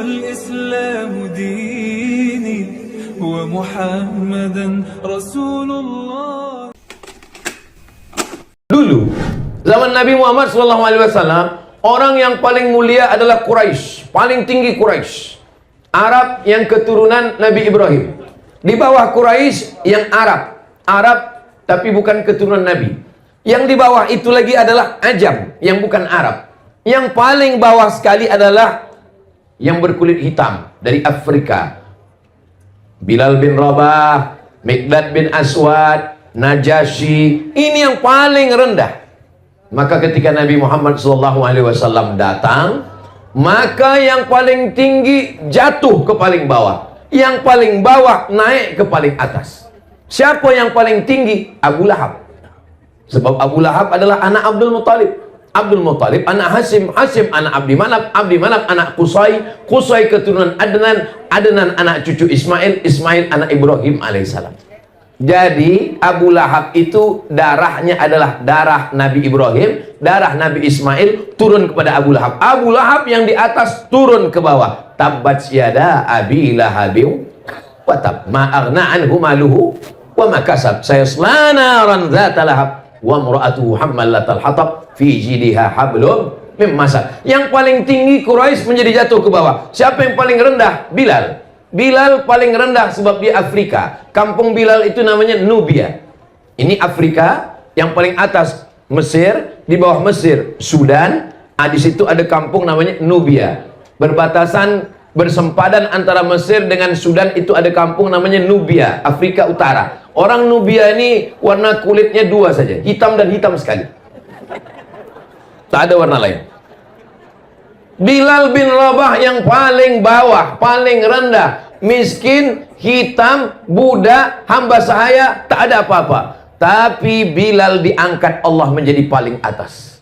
الإسلام ديني ومحمدا رسول الله. Dulu zaman Nabi Muhammad SAW, orang yang paling mulia adalah Quraisy, paling tinggi Quraisy. Arab yang keturunan Nabi Ibrahim. Di bawah Quraisy yang Arab tapi bukan keturunan Nabi. Yang di bawah itu lagi adalah Ajam yang bukan Arab. Yang paling bawah sekali adalah yang berkulit hitam dari Afrika. Bilal bin Rabah, Miqdad bin Aswad, Najasyi. Ini yang paling rendah. Maka ketika Nabi Muhammad SAW datang, maka yang paling tinggi jatuh ke paling bawah, yang paling bawah naik ke paling atas. Siapa yang paling tinggi? Abu Lahab. Sebab Abu Lahab adalah anak Abdul Muttalib, Abdul Muttalib anak Hasim, Hasim anak Abdi Manaf, Abdi Manaf anak Qusay, Qusay keturunan Adnan, Adnan anak cucu Ismail, Ismail anak Ibrahim alaihissalam. Jadi Abu Lahab itu darahnya adalah darah Nabi Ibrahim, darah Nabi Ismail turun kepada Abu Lahab. Abu Lahab yang di atas turun ke bawah. Tabbat yada Abi Lahabin wa tab, ma aghna anhu maluhu wa ma kasab, sayasla naran dzata lahab wa imra'atuhu hammalatal hatab fi jidha hablum mim masad. Yang paling tinggi Quraisy menjadi jatuh ke bawah. Siapa yang paling rendah? Bilal. Bilal paling rendah sebab dia Afrika. Kampung Bilal itu namanya Nubia. Ini Afrika, yang paling atas Mesir, di bawah Mesir Sudan. Di situ ada kampung namanya Nubia. Berbatasan, bersempadan antara Mesir dengan Sudan itu ada kampung namanya Nubia, Afrika Utara. Orang Nubia ini warna kulitnya dua saja, hitam dan hitam sekali. Tak ada warna lain. Bilal bin Rabah yang paling bawah, paling rendah, miskin, hitam, budak, hamba sahaya, tak ada apa-apa. Tapi Bilal diangkat Allah menjadi paling atas.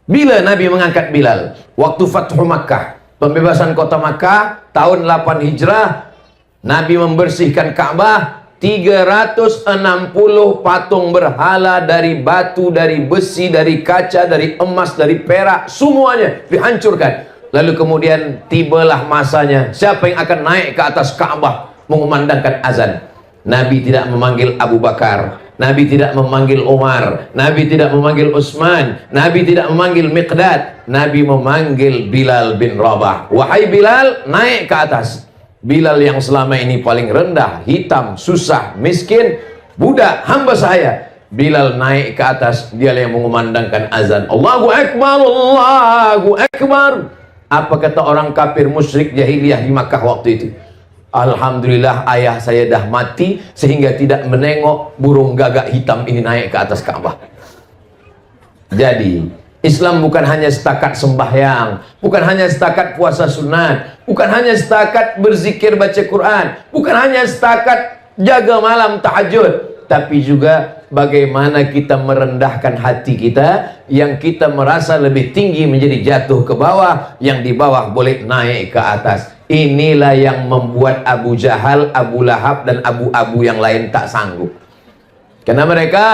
Bila Nabi mengangkat Bilal? Waktu Fathu Makkah, pembebasan kota Makkah, tahun 8 Hijrah, Nabi membersihkan Ka'bah. 360 patung berhala dari batu, dari besi, dari kaca, dari emas, dari perak, semuanya dihancurkan. Lalu kemudian tibalah masanya, siapa yang akan naik ke atas Ka'bah mengumandangkan azan. Nabi tidak memanggil Abu Bakar, Nabi tidak memanggil Umar, Nabi tidak memanggil Utsman, Nabi tidak memanggil Miqdad, Nabi memanggil Bilal bin Rabah. Wahai Bilal, naik ke atas. Bilal yang selama ini paling rendah, hitam, susah, miskin, budak, hamba saya. Bilal naik ke atas, dia yang mengumandangkan azan. Allahu Akbar, Allahu Akbar. Apa kata orang kafir musyrik jahiliyah di Makkah waktu itu? Alhamdulillah ayah saya dah mati sehingga tidak menengok burung gagak hitam ini naik ke atas Ka'bah. Jadi Islam bukan hanya setakat sembahyang, bukan hanya setakat puasa sunat, bukan hanya setakat berzikir baca Quran, bukan hanya setakat jaga malam tahajud, tapi juga bagaimana kita merendahkan hati kita, yang kita merasa lebih tinggi menjadi jatuh ke bawah, yang di bawah boleh naik ke atas. Inilah yang membuat Abu Jahal, Abu Lahab dan Abu-Abu yang lain tak sanggup. Karena mereka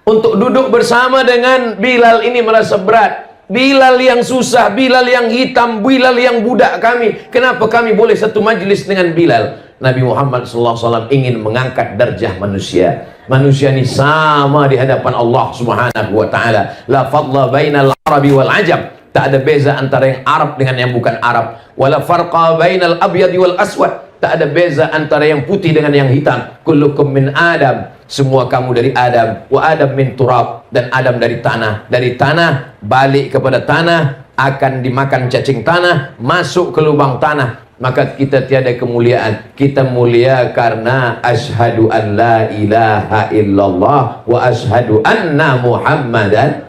untuk duduk bersama dengan Bilal ini merasa berat. Bilal yang susah, Bilal yang hitam, Bilal yang budak kami. Kenapa kami boleh satu majlis dengan Bilal? Nabi Muhammad SAW ingin mengangkat darjah manusia. Manusia ini sama di hadapan Allah Subhanahu wa taala. La fadla bainal Arabi wal Ajam. Tak ada beza antara yang Arab dengan yang bukan Arab. Wala farqa bainal abyadi wal aswad. Tak ada beza antara yang putih dengan yang hitam. Kullukum min Adam. Semua kamu dari Adam. Wa Adam min turab. Dan Adam dari tanah. Dari tanah balik kepada tanah, akan dimakan cacing tanah, masuk ke lubang tanah. Maka kita tiada kemuliaan. Kita mulia karena asyhadu an la ilaha illallah wa asyhadu anna Muhammadan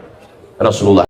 Rasulullah.